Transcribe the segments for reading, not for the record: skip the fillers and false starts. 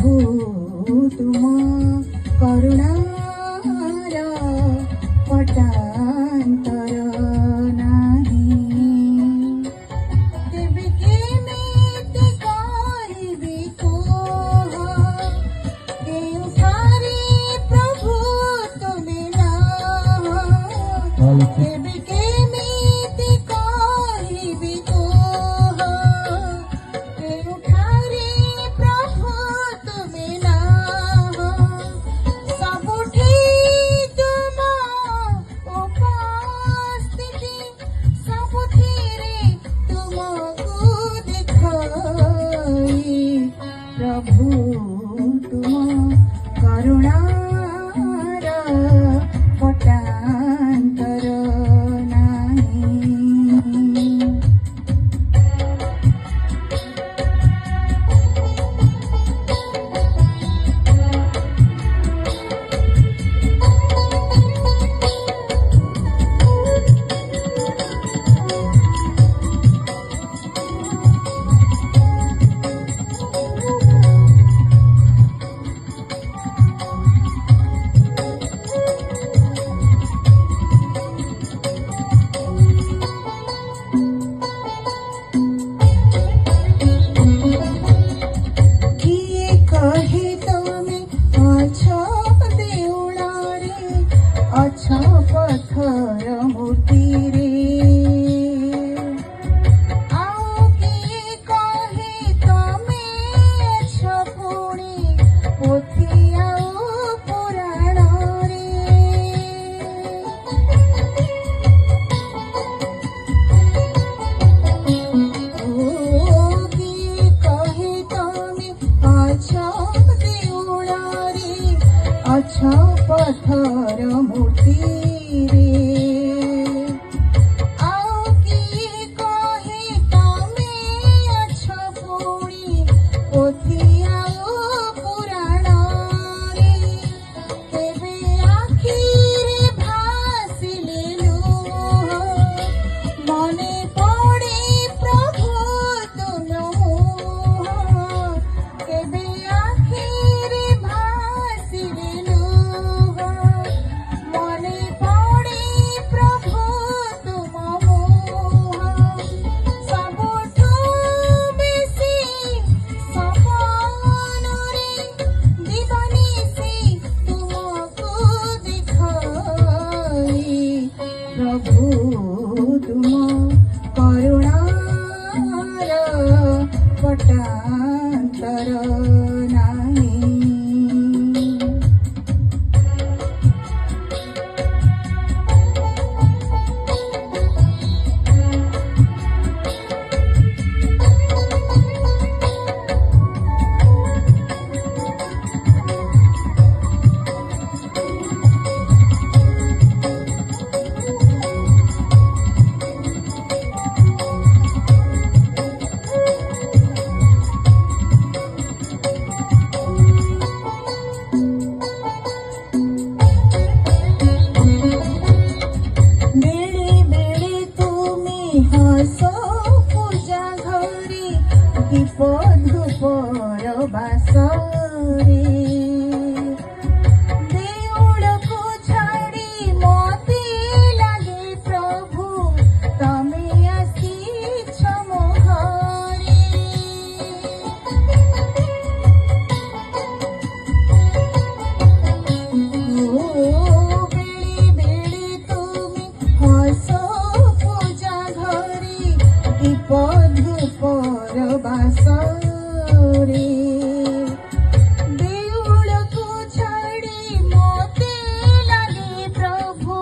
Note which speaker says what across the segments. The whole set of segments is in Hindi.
Speaker 1: तुम करुणार पटांतर नहीं। तेबे केमिति कहिबि कोह, केउठारे प्रभु तुमे नाम। तेबे केमिति कहिबि कोह, केउठारे प्रभु तुमे नाम। सबुठी तुम उपस्थिति, सबुथिरे तुमको देखाई। प्रभु तुम करुणार पटांतर नहीं। किए कहे तमे अच्छा देउलारे, अच्छा पत्थर मूर्ति रे। आओ किए कहे तमे अच्छा पुणी पोथी आओ पुराण रे। अच्छा पत्थर मूर्ति रे। आओ किए कहे तमे अच्छा पुणी पोथी आओ पुराण रे। तेबे आखिरे भासिले लुह, मने पड़े प्रभु तुम मुँह। तेबे आखिरे भासिले लुह, मने पड़े प्रभु तुम मुँह। सबुठु बेसी सपनरे दिवानिसी तुमको देखाई। प्रभु तुम करुणार पटांतर नहीं। बेड़े बेड़े तुमे हसो पूजा घरे, दीप धूपर बासरे। देउळको छाड़ी मते लागे प्रभु तमे आसीछ मो घरे। बेड़े बेड़े तुमे हसो पूजा घरे, दीप धूपर बासरे। देउळको छाड़ी मते लागे प्रभु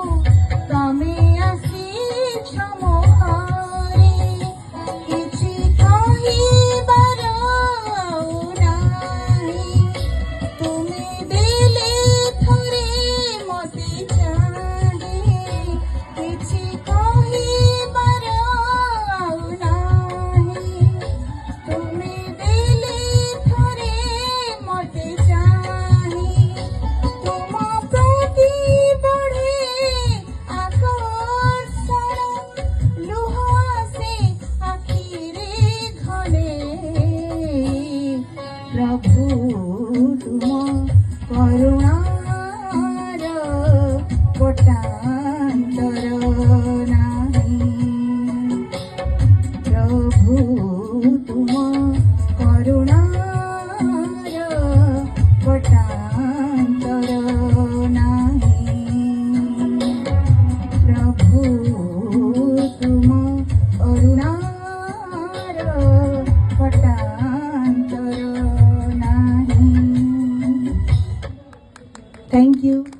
Speaker 1: तमे आसीछ मो घरे। किछि कहिबार आउ नाही, तुमे देले थरे मते चाहे। किछि कहिबार आउ नाही, तुमे देले थरे मते चाहे। तुम प्रति बढ़े आकर्षण, लुह से आखिरे घने। प्रभु तुम करुणार कोटांतर नाही प्रभु तुम करुणार कोटांतर नाही प्रभु तुम करुणार कोटांतर नाही. Thank you.